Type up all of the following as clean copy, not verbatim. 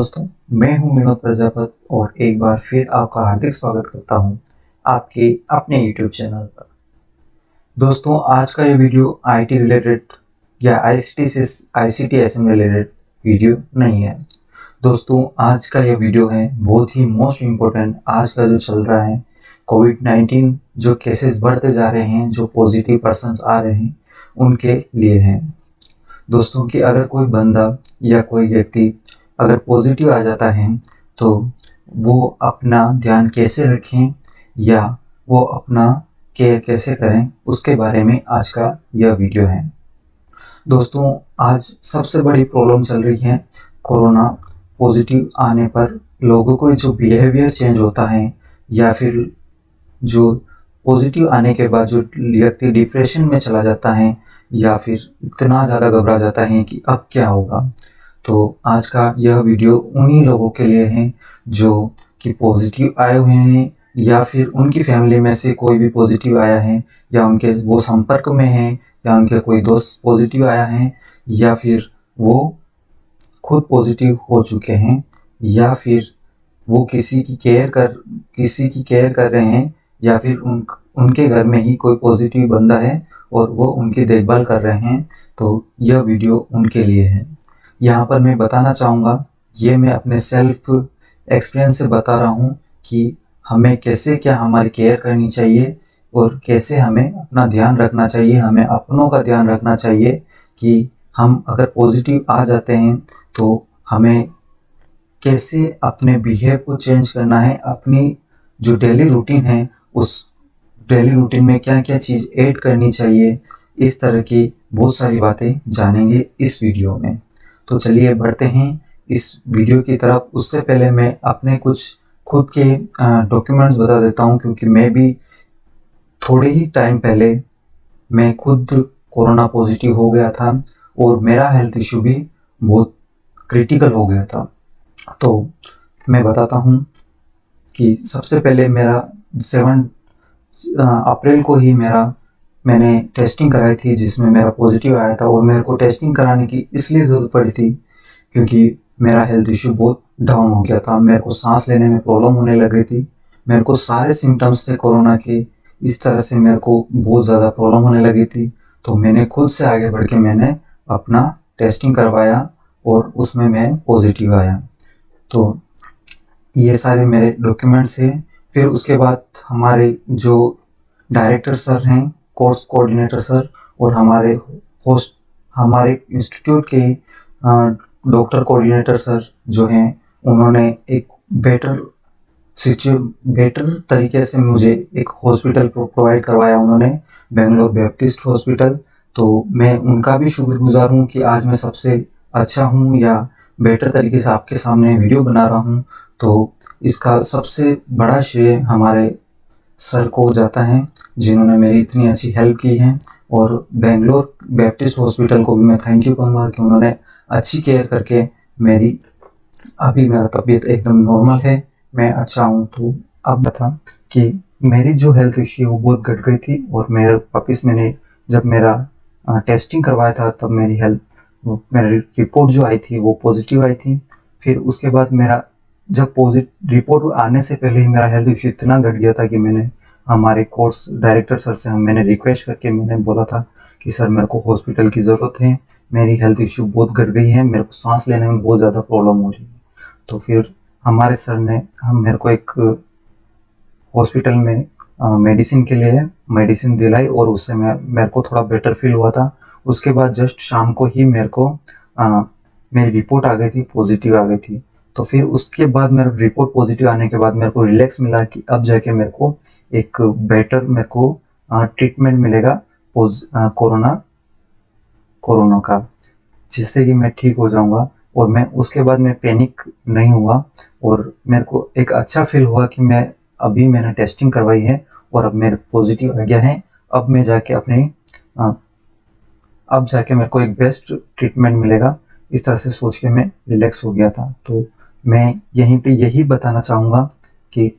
दोस्तों, मैं हूं विनोद प्रजापत और एक बार फिर आपका हार्दिक स्वागत करता हूं आपके अपने YouTube चैनल पर। दोस्तों, आज का ये वीडियो आईटी रिलेटेड या आईसीटी एसएम रिलेटेड वीडियो नहीं है। दोस्तों, आज का ये वीडियो है बहुत ही मोस्ट इम्पोर्टेंट। आज का जो चल रहा है कोविड-19 जो केसेस बढ़ते जा रहे हैं, जो पॉजिटिव पर्सन्स आ रहे हैं, उनके लिए है। दोस्तों कि अगर कोई बंदा या कोई व्यक्ति अगर पॉजिटिव आ जाता है तो वो अपना ध्यान कैसे रखें या वो अपना केयर कैसे करें, उसके बारे में आज का यह वीडियो है। दोस्तों, आज सबसे बड़ी प्रॉब्लम चल रही है कोरोना पॉजिटिव आने पर लोगों को जो बिहेवियर चेंज होता है या फिर जो पॉजिटिव आने के बाद जो व्यक्ति डिप्रेशन में चला जाता है या फिर इतना ज़्यादा घबरा जाता है कि अब क्या होगा। तो आज का यह वीडियो उन्हीं लोगों के लिए है जो कि पॉजिटिव आए हुए हैं या फिर उनकी फैमिली में से कोई भी पॉजिटिव आया है या उनके वो संपर्क में हैं या उनके कोई दोस्त पॉजिटिव आया है या फिर वो खुद पॉजिटिव हो चुके हैं या फिर वो किसी की केयर कर रहे हैं या फिर उनके घर में ही कोई पॉजिटिव बंदा है और वो उनकी देखभाल कर रहे हैं। तो यह वीडियो उनके लिए है। यहाँ पर मैं बताना चाहूँगा, ये मैं अपने सेल्फ एक्सपीरियंस से बता रहा हूँ कि हमें कैसे क्या हमारी केयर करनी चाहिए और कैसे हमें अपना ध्यान रखना चाहिए, हमें अपनों का ध्यान रखना चाहिए कि हम अगर पॉजिटिव आ जाते हैं तो हमें कैसे अपने बिहेव को चेंज करना है, अपनी जो डेली रूटीन है उस डेली रूटीन में क्या क्या चीज़ ऐड करनी चाहिए, इस तरह की बहुत सारी बातें जानेंगे इस वीडियो में। तो चलिए बढ़ते हैं इस वीडियो की तरफ। उससे पहले मैं अपने कुछ खुद के डॉक्यूमेंट्स बता देता हूं, क्योंकि मैं भी थोड़े ही टाइम पहले मैं खुद कोरोना पॉजिटिव हो गया था और मेरा हेल्थ इशू भी बहुत क्रिटिकल हो गया था। तो मैं बताता हूं कि सबसे पहले मेरा 7 अप्रैल को ही मैंने टेस्टिंग कराई थी जिसमें मेरा पॉजिटिव आया था। और मेरे को टेस्टिंग कराने की इसलिए ज़रूरत पड़ी थी क्योंकि मेरा हेल्थ इशू बहुत डाउन हो गया था। मेरे को सांस लेने में प्रॉब्लम होने लग गई थी, मेरे को सारे सिम्टम्स थे कोरोना के, इस तरह से मेरे को बहुत ज़्यादा प्रॉब्लम होने लगी थी। तो मैंने खुद से आगे बढ़ के मैंने अपना टेस्टिंग करवाया और उसमें मैं पॉजिटिव आया। तो ये सारे मेरे डॉक्यूमेंट्स हैं। फिर उसके बाद हमारे जो डायरेक्टर सर हैं, कोर्स कोऑर्डिनेटर सर, और हमारे इंस्टीट्यूट के डॉक्टर कोऑर्डिनेटर सर जो हैं, उन्होंने एक बेटर तरीके से मुझे एक हॉस्पिटल प्रोवाइड करवाया, उन्होंने बेंगलोर बैप्टिस्ट हॉस्पिटल। तो मैं उनका भी शुक्रगुजार हूँ कि आज मैं सबसे अच्छा हूँ या बेटर तरीके से आपके सामने वीडियो बना रहा हूँ। तो इसका सबसे बड़ा श्रेय हमारे सर को जाता है जिन्होंने मेरी इतनी अच्छी हेल्प की है। और बेंगलोर बैप्टिस्ट हॉस्पिटल को भी मैं थैंक यू कहूँगा कि उन्होंने अच्छी केयर करके अभी मेरा तबीयत एकदम नॉर्मल है, मैं अच्छा हूँ। तो अब बता कि मेरी जो हेल्थ इश्यू वो बहुत घट गई थी और मैंने जब मेरा टेस्टिंग करवाया था तब मेरी रिपोर्ट जो आई थी वो पॉजिटिव आई थी। फिर उसके बाद मेरा जब रिपोर्ट आने से पहले ही मेरा हेल्थ इश्यू इतना घट गया था कि मैंने हमारे कोर्स डायरेक्टर सर से मैंने रिक्वेस्ट करके मैंने बोला था कि सर मेरे को हॉस्पिटल की ज़रूरत है, मेरी हेल्थ इश्यू बहुत घट गई है, मेरे को सांस लेने में बहुत ज़्यादा प्रॉब्लम हो रही है। तो फिर हमारे सर ने मेरे को एक हॉस्पिटल में मेडिसिन के लिए मेडिसिन दिलाई और उससे मेरे को थोड़ा बेटर फील हुआ था। उसके बाद जस्ट शाम को ही मेरी रिपोर्ट आ गई थी, पॉजिटिव आ गई थी। तो फिर उसके बाद मेरा रिपोर्ट पॉजिटिव आने के बाद मेरे को रिलैक्स मिला कि अब जाके मेरे को एक बेटर ट्रीटमेंट मिलेगा कोरोना का, जिससे कि मैं ठीक हो जाऊंगा। और मैं उसके बाद मैं पैनिक नहीं हुआ और मेरे को एक अच्छा फील हुआ कि मैंने टेस्टिंग करवाई है और अब मेरे पॉजिटिव आ गया है। अब जाके मेरे को एक बेस्ट ट्रीटमेंट मिलेगा, इस तरह से सोच के मैं रिलैक्स हो गया था। तो मैं यहीं पे यही बताना चाहूँगा कि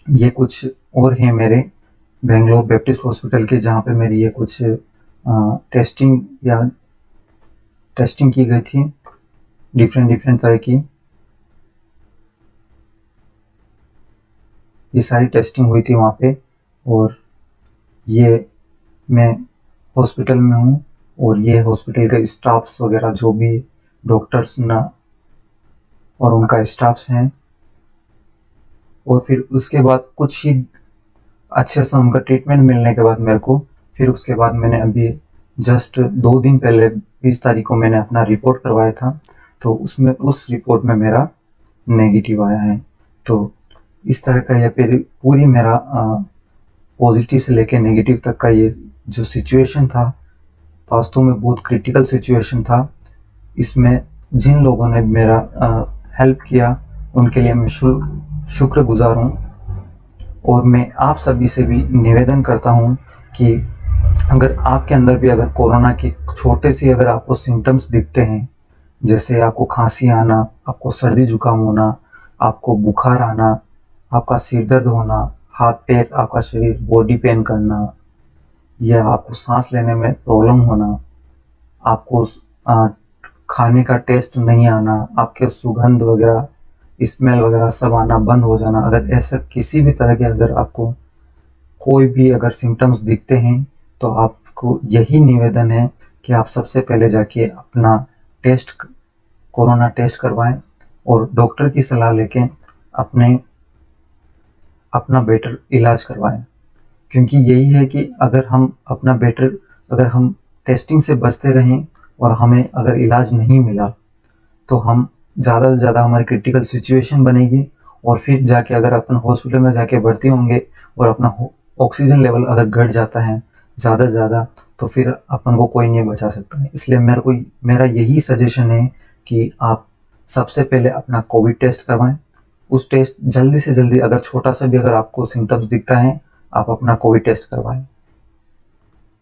ये कुछ और हैं मेरे बेंगलोर बैप्टिस्ट हॉस्पिटल के, जहाँ पे मेरी ये कुछ टेस्टिंग की गई थी डिफरेंट तरह की। ये सारी टेस्टिंग हुई थी वहाँ पे। और ये मैं हॉस्पिटल में हूँ और ये हॉस्पिटल के स्टाफ्स वगैरह जो भी डॉक्टर्स ना और उनका स्टाफ्स हैं। और फिर उसके बाद कुछ ही अच्छे से उनका ट्रीटमेंट मिलने के बाद मेरे को, फिर उसके बाद मैंने अभी जस्ट 2 दिन पहले 20 तारीख को मैंने अपना रिपोर्ट करवाया था, तो उसमें उस रिपोर्ट में मेरा नेगेटिव आया है। तो इस तरह का ये पूरी मेरा पॉजिटिव से लेके नेगेटिव तक का ये जो सिचुएशन था, वास्तव में बहुत क्रिटिकल सिचुएशन था। इसमें जिन लोगों ने मेरा हेल्प किया उनके लिए मैं शुक्रगुजार हूँ। और मैं आप सभी से भी निवेदन करता हूँ कि अगर आपके अंदर भी अगर कोरोना की छोटे से अगर आपको सिम्टम्स दिखते हैं, जैसे आपको खांसी आना, आपको सर्दी जुकाम होना, आपको बुखार आना, आपका सिर दर्द होना, हाथ पैर आपका शरीर बॉडी पेन करना, या आपको सांस लेने में प्रॉब्लम होना, आपको खाने का टेस्ट नहीं आना, आपके सुगंध वगैरह स्मेल वगैरह सब आना बंद हो जाना, अगर ऐसा किसी भी तरह के अगर आपको कोई भी अगर सिम्टम्स दिखते हैं तो आपको यही निवेदन है कि आप सबसे पहले जाके अपना कोरोना टेस्ट करवाएं और डॉक्टर की सलाह लेके अपना बेटर इलाज करवाएं। क्योंकि यही है कि अगर हम टेस्टिंग से बचते रहें और हमें अगर इलाज नहीं मिला तो हम ज़्यादा से ज़्यादा हमारी क्रिटिकल सिचुएशन बनेगी, और फिर जाके अगर अपन हॉस्पिटल में जाके भर्ती होंगे और अपना ऑक्सीजन लेवल अगर घट जाता है ज़्यादा से ज़्यादा, तो फिर अपन को कोई नहीं बचा सकता है। इसलिए मेरा यही सजेशन है कि आप सबसे पहले अपना कोविड टेस्ट करवाएं। उस टेस्ट जल्दी से जल्दी, अगर छोटा सा भी अगर आपको सिम्टम्स दिखता है, आप अपना कोविड टेस्ट करवाएं।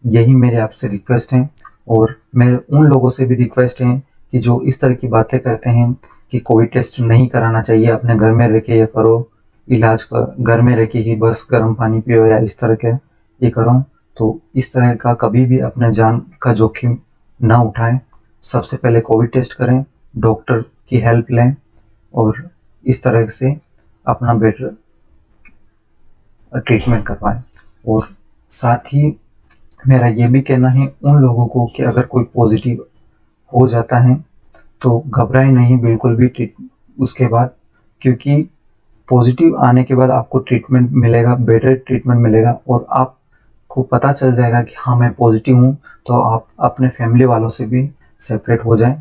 यही मेरे आपसे रिक्वेस्ट है। और मेरे उन लोगों से भी रिक्वेस्ट है कि जो इस तरह की बातें करते हैं कि कोविड टेस्ट नहीं कराना चाहिए, अपने घर में रह के ये करो, इलाज कर घर में रह के ही बस गर्म पानी पियो या इस तरह के ये करो, तो इस तरह का कभी भी अपने जान का जोखिम ना उठाएं। सबसे पहले कोविड टेस्ट करें, डॉक्टर की हेल्प लें और इस तरह से अपना बेटर ट्रीटमेंट करवाएं। और साथ ही मेरा ये भी कहना है उन लोगों को कि अगर कोई पॉजिटिव हो जाता है तो घबराएं नहीं बिल्कुल भी उसके बाद, क्योंकि पॉजिटिव आने के बाद आपको ट्रीटमेंट मिलेगा, बेटर ट्रीटमेंट मिलेगा और आपको पता चल जाएगा कि हाँ मैं पॉजिटिव हूँ, तो आप अपने फैमिली वालों से भी सेपरेट हो जाएं,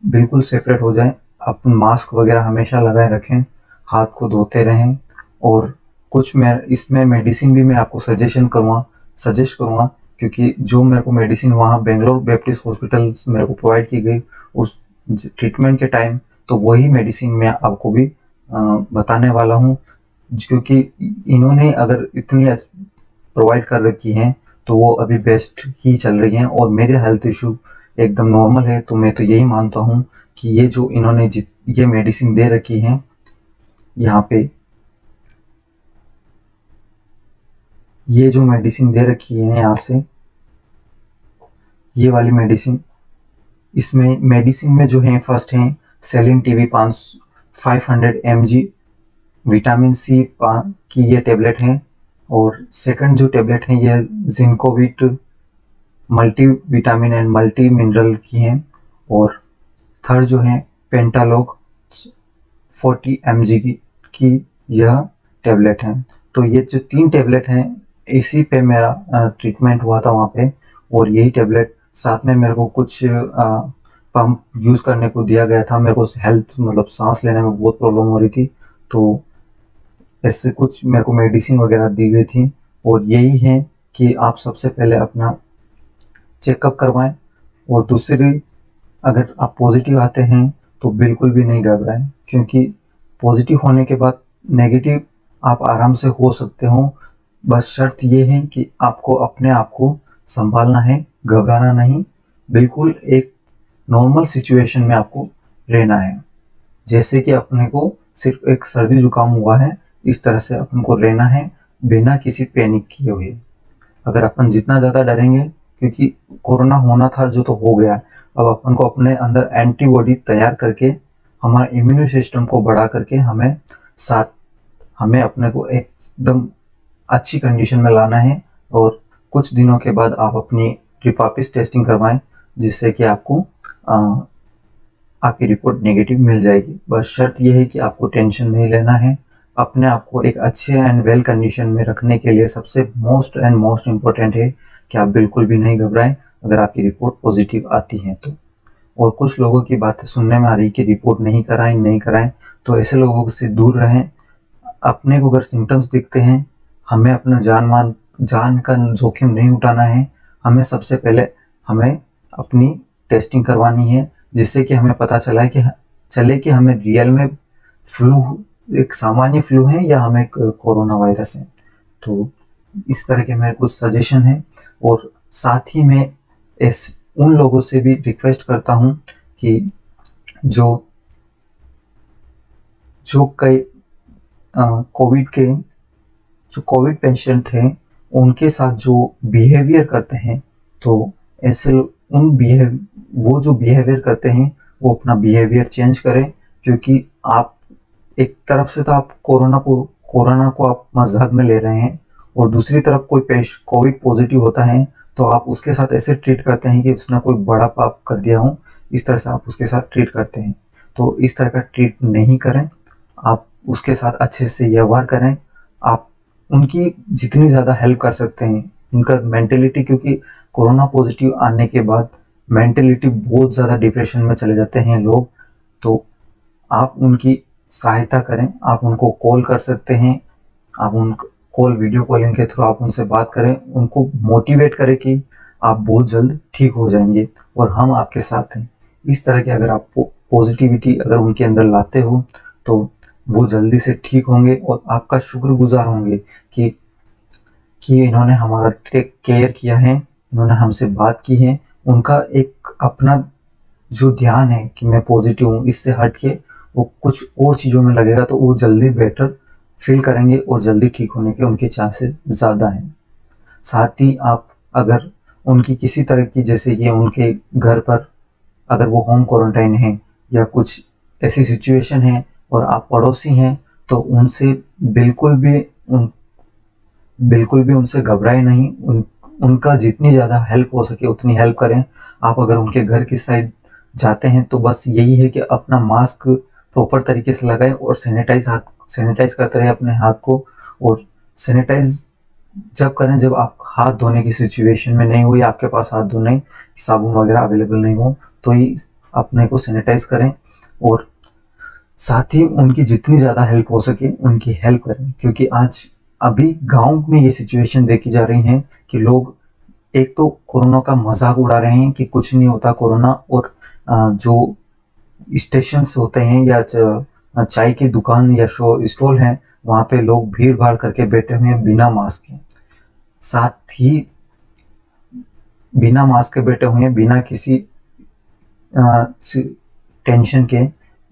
बिल्कुल सेपरेट हो जाएं। अपन मास्क वगैरह हमेशा लगाए रखें, हाथ को धोते रहें। और कुछ मैं इसमें मेडिसिन भी मैं आपको सजेस्ट करूँगा, क्योंकि जो मेरे को मेडिसिन वहाँ बेंगलोर बैप्टिस्ट हॉस्पिटल मेरे को प्रोवाइड की गई उस ट्रीटमेंट के टाइम, तो वही मेडिसिन मैं आपको भी बताने वाला हूँ। क्योंकि इन्होंने अगर इतनी प्रोवाइड कर रखी हैं तो वो अभी बेस्ट ही चल रही हैं, और मेरे हेल्थ इशू एकदम नॉर्मल है। तो मैं तो यही मानता हूँ कि ये जो इन्होंने ये मेडिसिन दे रखी हैं यहाँ पे, ये जो मेडिसिन दे रखी है यहाँ से, ये वाली मेडिसिन, इसमें मेडिसिन में जो है फर्स्ट है Celin TV 500 mg vitamin C की ये टेबलेट है, और सेकंड जो टेबलेट है ये Zincovit multi vitamin and multi mineral की हैं, और थर्ड जो है पेंटालॉग 40 mg की यह टेबलेट है। तो ये जो 3 टेबलेट हैं इसी पे मेरा ट्रीटमेंट हुआ था वहाँ पे, और यही टेबलेट साथ में मेरे को कुछ पंप यूज़ करने को दिया गया था। मेरे को हेल्थ मतलब सांस लेने में बहुत प्रॉब्लम हो रही थी, तो ऐसे कुछ मेरे को मेडिसिन वगैरह दी गई थी। और यही है कि आप सबसे पहले अपना चेकअप करवाएं, और दूसरी अगर आप पॉजिटिव आते हैं तो बिल्कुल भी नहीं घबराएं, क्योंकि पॉजिटिव होने के बाद नेगेटिव आप आराम से हो सकते हो। बस शर्त ये है कि आपको अपने आप को संभालना है, घबराना नहीं, बिल्कुल एक नॉर्मल सिचुएशन में आपको रहना है। जैसे कि अपने को सिर्फ एक सर्दी जुकाम हुआ है, इस तरह से अपन को रहना है बिना किसी पैनिक किए हुए। अगर अपन जितना ज़्यादा डरेंगे, क्योंकि कोरोना होना था जो तो हो गया, अब अपन को अपने अंदर एंटीबॉडी तैयार करके हमारे इम्यून सिस्टम को बढ़ा करके हमें अपने को एकदम अच्छी कंडीशन में लाना है और कुछ दिनों के बाद आप अपनी वापस टेस्टिंग करवाएं, जिससे कि आपको आपकी रिपोर्ट नेगेटिव मिल जाएगी। बस शर्त यह है कि आपको टेंशन नहीं लेना है। अपने आप को एक अच्छे एंड वेल कंडीशन में रखने के लिए सबसे मोस्ट इम्पोर्टेंट है कि आप बिल्कुल भी नहीं घबराएं अगर आपकी रिपोर्ट पॉजिटिव आती है तो। और कुछ लोगों की बातें सुनने में आ रही कि रिपोर्ट नहीं कराएं, तो ऐसे लोगों से दूर रहें। अपने को अगर सिम्टम्स दिखते हैं, हमें अपना जान का जोखिम नहीं उठाना है। हमें सबसे पहले हमें अपनी टेस्टिंग करवानी है, जिससे कि हमें पता चले कि हमें रियल में एक सामान्य फ्लू है या हमें कोरोना वायरस है। तो इस तरह के मेरे कुछ सजेशन है। और साथ ही मैं उन लोगों से भी रिक्वेस्ट करता हूँ कि जो कई कोविड पेशेंट हैं, उनके साथ जो बिहेवियर करते हैं, तो ऐसे वो जो बिहेवियर करते हैं वो अपना बिहेवियर चेंज करें। क्योंकि आप एक तरफ से तो आप कोरोना को आप मजाक में ले रहे हैं, और दूसरी तरफ कोई कोविड पॉजिटिव होता है तो आप उसके साथ ऐसे ट्रीट करते हैं कि उसने कोई बड़ा पाप कर दिया हो। इस तरह से आप उसके साथ ट्रीट करते हैं। तो इस तरह का ट्रीट नहीं करें। आप उसके साथ अच्छे से व्यवहार करें। आप उनकी जितनी ज़्यादा हेल्प कर सकते हैं, उनका मेंटेलिटी, क्योंकि कोरोना पॉजिटिव आने के बाद मेंटेलिटी बहुत ज़्यादा डिप्रेशन में चले जाते हैं लोग। तो आप उनकी सहायता करें। आप उनको कॉल कर सकते हैं। आप वीडियो कॉलिंग के थ्रू आप उनसे बात करें, उनको मोटिवेट करें कि आप बहुत जल्द ठीक हो जाएंगे और हम आपके साथ हैं। इस तरह के अगर आप पॉजिटिविटी अगर उनके अंदर लाते हो तो वो जल्दी से ठीक होंगे और आपका शुक्रगुजार होंगे कि इन्होंने हमारा केयर किया है, इन्होंने हमसे बात की है। उनका एक अपना जो ध्यान है कि मैं पॉजिटिव हूँ, इससे हट के वो कुछ और चीज़ों में लगेगा तो वो जल्दी बेटर फील करेंगे और जल्दी ठीक होने के उनके चांसेस ज़्यादा हैं। साथ ही आप अगर उनकी किसी तरह की, जैसे कि उनके घर पर अगर वो होम क्वारंटाइन है या कुछ ऐसी सिचुएशन है और आप पड़ोसी हैं, तो उनसे बिल्कुल भी उनसे घबराए नहीं। उनका जितनी ज़्यादा हेल्प हो सके उतनी हेल्प करें। आप अगर उनके घर की साइड जाते हैं तो बस यही है कि अपना मास्क प्रॉपर तरीके से लगाएं और सैनिटाइज करते रहे अपने हाथ को। और सैनिटाइज जब करें जब आप हाथ धोने की सिचुएशन में नहीं हो या आपके पास हाथ धोने साबुन वगैरह अवेलेबल नहीं हो, तो ही अपने को सैनिटाइज करें। और साथ ही उनकी जितनी ज़्यादा हेल्प हो सके उनकी हेल्प करें। क्योंकि अभी गांव में ये सिचुएशन देखी जा रही है कि लोग एक तो कोरोना का मजाक उड़ा रहे हैं कि कुछ नहीं होता कोरोना, और जो स्टेशंस होते हैं या चाय की दुकान या स्टॉल हैं, वहाँ पे लोग भीड़ भाड़ करके बैठे हुए हैं बिना मास्क के। साथ ही बिना मास्क के बैठे हुए हैं, बिना किसी टेंशन के।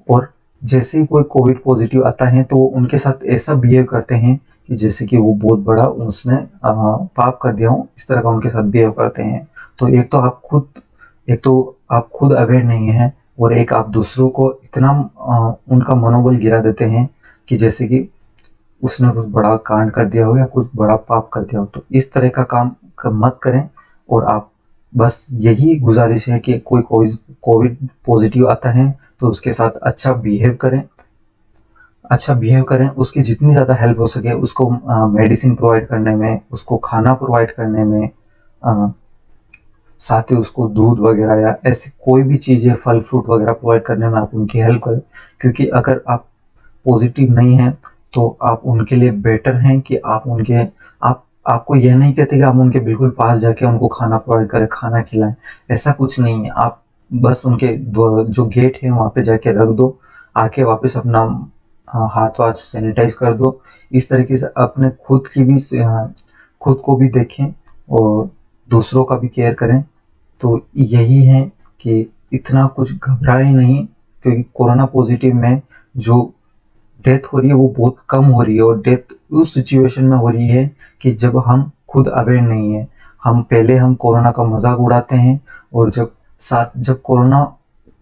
और जैसे ही कोई कोविड पॉजिटिव आता है तो उनके साथ ऐसा बिहेव करते हैं कि जैसे कि वो बहुत बड़ा उसने पाप कर दिया हो, इस तरह का उनके साथ बिहेव करते हैं। तो एक तो आप खुद अवेयर नहीं हैं, और एक आप दूसरों को इतना उनका मनोबल गिरा देते हैं कि जैसे कि उसने कुछ बड़ा कांड कर दिया हो या कुछ बड़ा पाप कर दिया हो। तो इस तरह का काम मत करें। और आप बस यही गुजारिश है कि कोई कोविड पॉजिटिव आता है तो उसके साथ अच्छा बिहेव करें। उसकी जितनी ज़्यादा हेल्प हो सके उसको मेडिसिन प्रोवाइड करने में, उसको खाना प्रोवाइड करने में, साथ ही उसको दूध वगैरह या ऐसी कोई भी चीज़ें फल फ्रूट वगैरह प्रोवाइड करने में आप उनकी हेल्प करें। क्योंकि अगर आप पॉजिटिव नहीं हैं तो आप उनके लिए बेटर हैं कि आपको यह नहीं कहते कि आप उनके बिल्कुल पास जाके उनको खाना प्रोवाइड करें, खाना खिलाएं। ऐसा कुछ नहीं है। आप बस उनके जो गेट है वहाँ पे जाके रख दो, आके वापस अपना हाथ वाथ सैनिटाइज कर दो। इस तरीके से अपने खुद को भी देखें और दूसरों का भी केयर करें। तो यही है कि इतना कुछ घबराए नहीं, क्योंकि कोरोना पॉजिटिव में जो डेथ हो रही है वो बहुत कम हो रही है। और डेथ उस सिचुएशन में हो रही है कि जब हम खुद अवेयर नहीं है। हम कोरोना का मजाक उड़ाते हैं, और जब कोरोना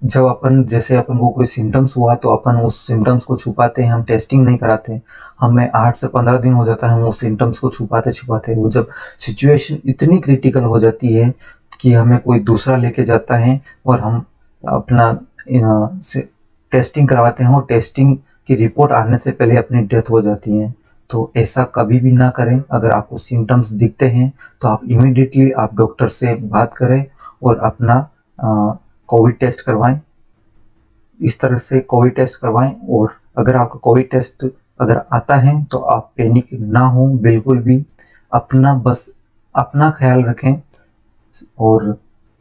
जब अपन जैसे अपन को कोई सिम्टम्स हुआ तो अपन उस सिम्टम्स को छुपाते हैं, हम टेस्टिंग नहीं कराते हैं। हमें 8 से 15 दिन हो जाता है हम उस सिम्टम्स को छुपाते छुपाते। वो जब सिचुएशन इतनी क्रिटिकल हो जाती है कि हमें कोई दूसरा लेके जाता है और हम अपना टेस्टिंग करवाते हैं और टेस्टिंग की रिपोर्ट आने से पहले अपनी डेथ हो जाती है। तो ऐसा कभी भी ना करें। अगर आपको सिम्टम्स दिखते हैं तो आप इमीडिएटली आप डॉक्टर से बात करें और अपना कोविड टेस्ट करवाएं। इस तरह से कोविड टेस्ट करवाएं। और अगर आपका कोविड टेस्ट अगर आता है तो आप पैनिक ना हो बिल्कुल भी। बस अपना ख्याल रखें। और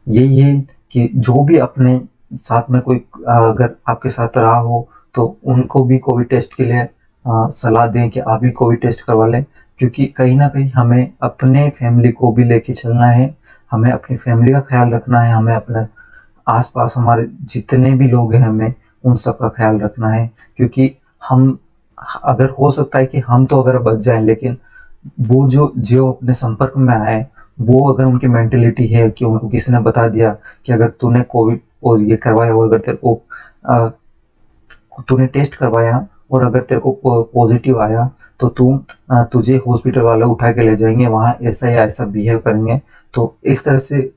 यही है कि जो भी अपने साथ में कोई अगर आपके साथ रहा हो तो उनको भी कोविड टेस्ट के लिए सलाह दें कि आप भी कोविड टेस्ट करवा लें। क्योंकि कहीं ना कहीं हमें अपने फैमिली को भी लेके चलना है, हमें अपनी फैमिली का ख्याल रखना है, हमें अपने आसपास हमारे जितने भी लोग हैं हमें उन सब का ख्याल रखना है। क्योंकि हम अगर हो सकता है कि हम तो अगर बच जाएं, लेकिन वो जो जो अपने संपर्क में आए, वो अगर उनकी मेंटेलिटी है कि उनको किसी ने बता दिया कि अगर तूने कोविड और ये करवाया और अगर तेरे को तूने टेस्ट करवाया और अगर तेरे को पॉजिटिव आया तो तुझे हॉस्पिटल वाले उठा के ले जाएंगे, वहाँ ऐसा या ऐसा बिहेव करेंगे। तो इस तरह से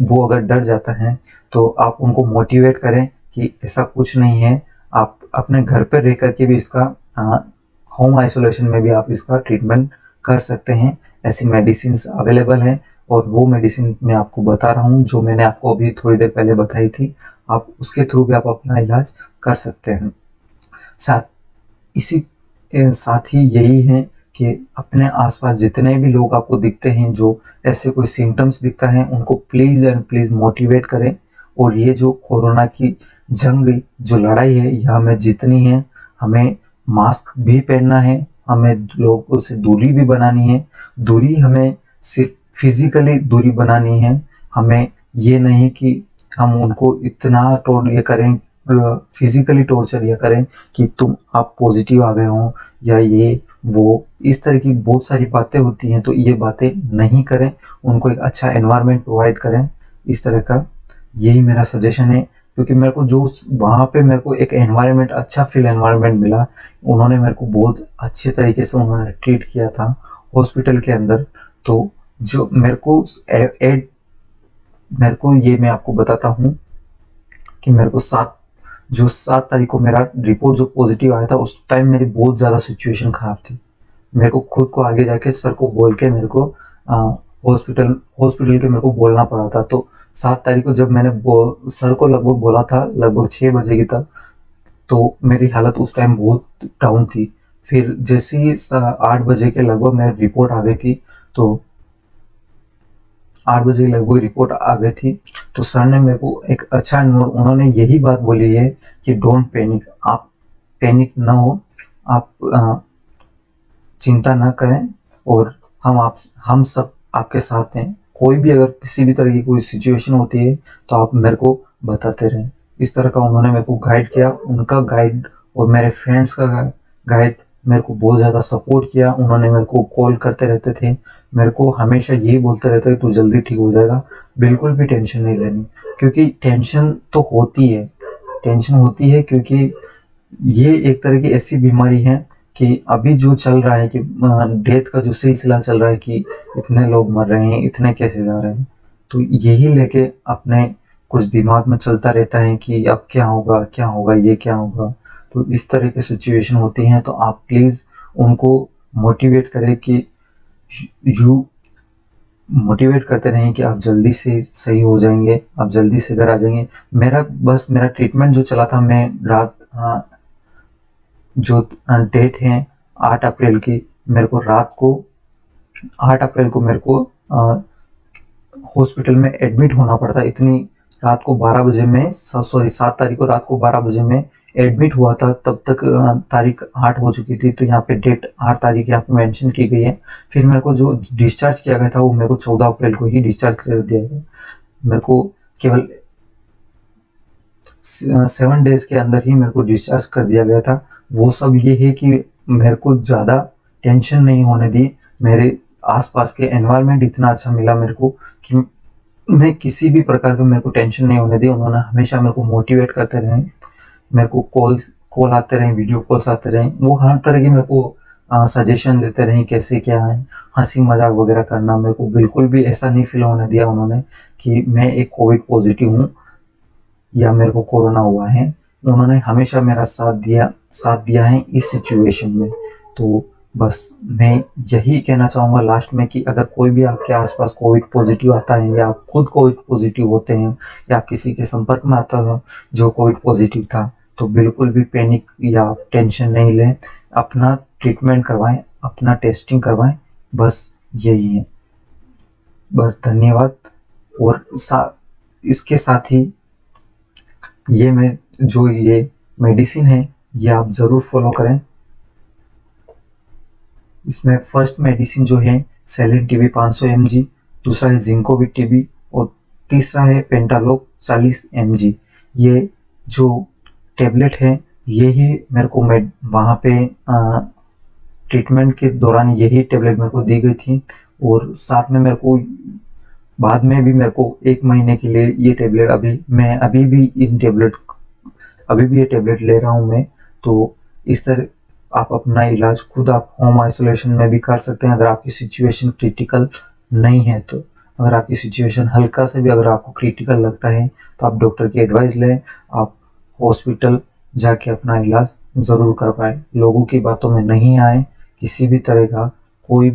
वो अगर डर जाता है तो आप उनको मोटिवेट करें कि ऐसा कुछ नहीं है। आप अपने घर पर रह करके भी इसका होम आइसोलेशन में भी आप इसका ट्रीटमेंट कर सकते हैं। ऐसी मेडिसिन अवेलेबल हैं और वो मेडिसिन मैं आपको बता रहा हूँ जो मैंने आपको अभी थोड़ी देर पहले बताई थी। आप उसके थ्रू भी आप अपना इलाज कर सकते हैं। साथ ही यही है कि अपने आसपास जितने भी लोग आपको दिखते हैं जो ऐसे कोई सिम्टम्स दिखता है उनको प्लीज़ एंड प्लीज़ मोटिवेट करें। और ये जो कोरोना की जंग जो लड़ाई है यह हमें जीतनी है। हमें मास्क भी पहनना है, हमें लोगों से दूरी भी बनानी है। दूरी हमें सिर्फ फिजिकली दूरी बनानी है। हमें ये नहीं कि हम उनको इतना ये करें, फिजिकली टॉर्चर या करें कि आप पॉजिटिव आ गए हो या ये वो, इस तरह की बहुत सारी बातें होती हैं। तो ये बातें नहीं करें, उनको एक अच्छा एनवायरनमेंट प्रोवाइड करें। इस तरह का यही मेरा सजेशन है। क्योंकि मेरे को जो वहाँ पे मेरे को एक एनवायरनमेंट अच्छा फील एनवायरनमेंट मिला, उन्होंने मेरे को बहुत अच्छे तरीके से उन्होंने ट्रीट किया था हॉस्पिटल के अंदर। तो जो मेरे को ये मैं आपको बताता हूँ कि मेरे को 7 तारीख को मेरा रिपोर्ट जो पॉजिटिव आया था उस टाइम मेरी बहुत ज़्यादा सिचुएशन ख़राब थी। मेरे को खुद को आगे जाके सर को बोल के मेरे को हॉस्पिटल के मेरे को बोलना पड़ा था। तो 7 तारीख को जब मैंने सर को लगभग बोला था लगभग 6 बजे की तक, तो मेरी हालत उस टाइम बहुत डाउन थी। फिर जैसे ही 8 बजे के लगभग मेरी रिपोर्ट आ गई थी, तो 8 बजे लगभग रिपोर्ट आ गई थी तो सर ने मेरे को एक अच्छा उन्होंने यही बात बोली है कि डोंट पैनिक, आप पैनिक ना हो, आप चिंता ना करें और हम सब आपके साथ हैं। कोई भी अगर किसी भी तरह की कोई सिचुएशन होती है तो आप मेरे को बताते रहें। इस तरह का उन्होंने मेरे को गाइड किया। उनका गाइड और मेरे फ्रेंड्स का गाइड मेरे को बहुत ज़्यादा सपोर्ट किया। उन्होंने मेरे को कॉल करते रहते थे, मेरे को हमेशा यही बोलते रहते थे तू जल्दी ठीक हो जाएगा, बिल्कुल भी टेंशन नहीं लेनी। क्योंकि टेंशन तो होती है क्योंकि ये एक तरह की ऐसी बीमारी है कि अभी जो चल रहा है कि डेथ का जो सिलसिला चल रहा है कि इतने लोग मर रहे हैं, इतने कैसे जा रहे हैं, तो यही लेके अपने कुछ दिमाग में चलता रहता है कि अब क्या होगा ये क्या होगा। तो इस तरह की सिचुएशन होती हैं। तो आप प्लीज़ उनको मोटिवेट करें कि मोटिवेट करते रहें कि आप जल्दी से सही हो जाएंगे, आप जल्दी से घर आ जाएंगे। मेरा ट्रीटमेंट जो चला था, मैं जो डेट है 8 अप्रैल की, मेरे को 8 अप्रैल को मेरे को हॉस्पिटल में एडमिट होना पड़ता। इतनी रात को 12 बजे में 7 तारीख को रात को 12 बजे में एडमिट हुआ था। तब तक तारीख 8 हो चुकी थी। तो यहाँ पे डेट 8 तारीख यहाँ पे मेंशन की गई है। फिर मेरे को जो डिस्चार्ज किया गया था वो मेरे को 14 अप्रैल को ही डिस्चार्ज कर दिया गया। मेरे को केवल 7 डेज के अंदर ही मेरे को डिस्चार्ज कर दिया गया था। वो सब ये है कि मेरे को ज़्यादा टेंशन नहीं होने दी। मेरे आसपास के एनवायरनमेंट इतना अच्छा मिला मेरे को कि मैं किसी भी प्रकार का मेरे को टेंशन नहीं होने दी। उन्होंने हमेशा मेरे को मोटिवेट करते रहे, मेरे को कॉल आते रहे, वीडियो कॉल्स आते रहे, वो हर तरह की मेरे को सजेशन देते रहे कैसे क्या है, हंसी मजाक वगैरह करना। मेरे को बिल्कुल भी ऐसा नहीं फील होने दिया उन्होंने कि मैं एक कोविड पॉजिटिव हूँ या मेरे को कोरोना हुआ है। उन्होंने हमेशा मेरा साथ दिया है इस सिचुएशन में। तो बस मैं यही कहना चाहूँगा लास्ट में कि अगर कोई भी आपके आसपास कोविड पॉजिटिव आता है या आप खुद कोविड पॉजिटिव होते हैं या आप किसी के संपर्क में आता हो जो कोविड पॉजिटिव था, तो बिल्कुल भी पैनिक या टेंशन नहीं लें। अपना ट्रीटमेंट करवाएं, अपना टेस्टिंग करवाएं, बस यही है। बस धन्यवाद। और इसके साथ ही ये मेडिसिन है ये आप ज़रूर फॉलो करें। इसमें फर्स्ट मेडिसिन जो है सेलिन टीबी 500 mg, दूसरा है जिंकोविट टीबी और तीसरा है पेंटालोक 40 mg। ये जो टेबलेट है यही मेरे को वहाँ पे ट्रीटमेंट के दौरान यही टेबलेट मेरे को दी गई थी। और साथ में मेरे को बाद में भी मेरे को 1 महीने के लिए ये टेबलेट अभी भी ये टेबलेट ले रहा हूँ मैं। तो इस तरह आप अपना इलाज खुद आप होम आइसोलेशन में भी कर सकते हैं अगर आपकी सिचुएशन क्रिटिकल नहीं है। तो अगर आपकी सिचुएशन हल्का से भी अगर आपको क्रिटिकल लगता है तो आप डॉक्टर की एडवाइस लें, आप हॉस्पिटल जाके अपना इलाज ज़रूर करवाएं। लोगों की बातों में नहीं आए, किसी भी तरह का कोई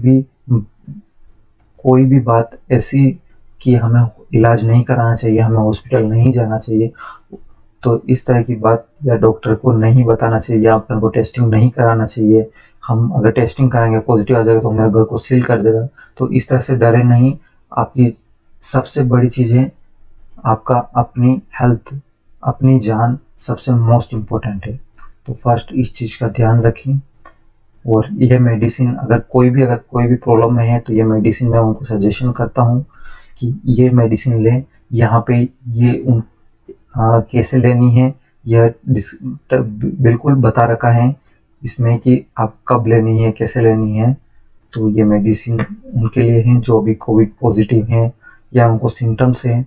भी बात ऐसी कि हमें इलाज नहीं कराना चाहिए, हमें हॉस्पिटल नहीं जाना चाहिए, तो इस तरह की बात या डॉक्टर को नहीं बताना चाहिए, या अपने को टेस्टिंग नहीं कराना चाहिए। हम अगर टेस्टिंग कराएंगे पॉजिटिव आ जाएगा तो मेरे घर को सील कर देगा। तो इस तरह से डरे नहीं। आपकी सबसे बड़ी चीज़ है आपका अपनी हेल्थ, अपनी जान सबसे मोस्ट इम्पोर्टेंट है। तो फर्स्ट इस चीज़ का ध्यान रखें। और यह मेडिसिन अगर कोई भी प्रॉब्लम में है तो ये मेडिसिन मैं उनको सजेशन करता हूँ कि ये मेडिसिन लें। यहाँ पे ये कैसे लेनी है यह बिल्कुल बता रखा है इसमें कि आप कब लेनी है, कैसे लेनी है। तो ये मेडिसिन उनके लिए हैं जो भी कोविड पॉजिटिव हैं या उनको सिम्टम्स हैं,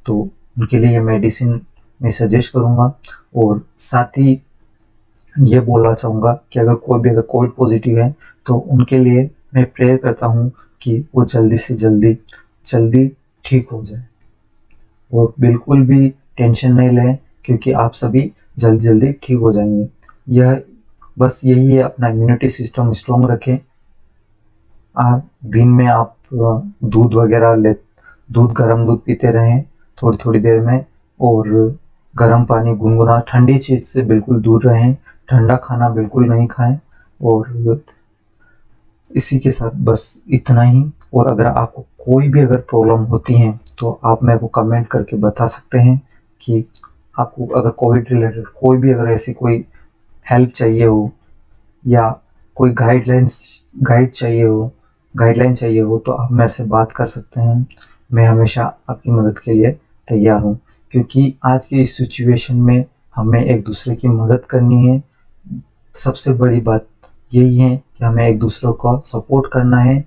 तो उनके लिए ये मेडिसिन मैं सजेस्ट करूँगा। और साथ ही ये बोलना चाहूँगा कि अगर कोविड पॉजिटिव है तो उनके लिए मैं प्रेयर करता हूँ कि वो जल्दी से जल्दी ठीक हो जाए। और बिल्कुल भी टेंशन नहीं लें क्योंकि आप सभी जल्दी ठीक हो जाएंगे। यह बस यही है, अपना इम्यूनिटी सिस्टम स्ट्रॉन्ग रखें। आप दिन में आप गर्म दूध पीते रहें थोड़ी देर में, और गर्म पानी गुनगुना, ठंडी चीज़ से बिल्कुल दूर रहें, ठंडा खाना बिल्कुल नहीं खाएं। और इसी के साथ बस इतना ही। और अगर आपको कोई भी प्रॉब्लम होती है तो आप मेरे को कमेंट करके बता सकते हैं कि आपको अगर कोविड रिलेटेड कोई भी ऐसी कोई हेल्प चाहिए हो या कोई गाइडलाइन चाहिए हो तो आप मेरे से बात कर सकते हैं। मैं हमेशा आपकी मदद के लिए तैयार हूँ, क्योंकि आज की इस सिचुएशन में हमें एक दूसरे की मदद करनी है। सबसे बड़ी बात यही है कि हमें एक दूसरे को सपोर्ट करना है।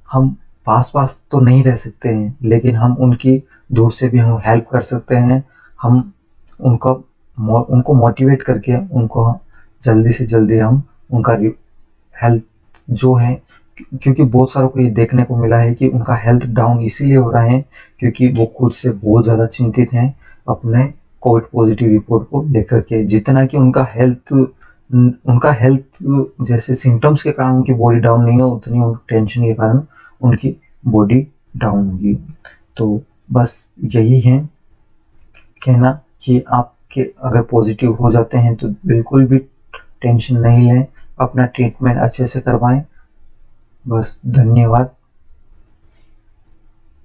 हम पास तो नहीं रह सकते हैं, लेकिन हम उनकी दूर से भी हम हेल्प कर सकते हैं। हम उनको मोटिवेट करके उनको जल्दी से जल्दी हम उनका हेल्थ जो है, क्योंकि बहुत सारों को ये देखने को मिला है कि उनका हेल्थ डाउन इसीलिए हो रहा है क्योंकि वो खुद से बहुत ज़्यादा चिंतित हैं अपने कोविड पॉजिटिव रिपोर्ट को लेकर के। जितना कि उनका हेल्थ जैसे सिम्टम्स के कारण उनकी बॉडी डाउन नहीं हो, उतनी टेंशन के कारण उनकी बॉडी डाउन होगी। तो बस यही है कहना कि आपके अगर पॉजिटिव हो जाते हैं तो बिल्कुल भी टेंशन नहीं लें, अपना ट्रीटमेंट अच्छे से करवाएं। बस धन्यवाद।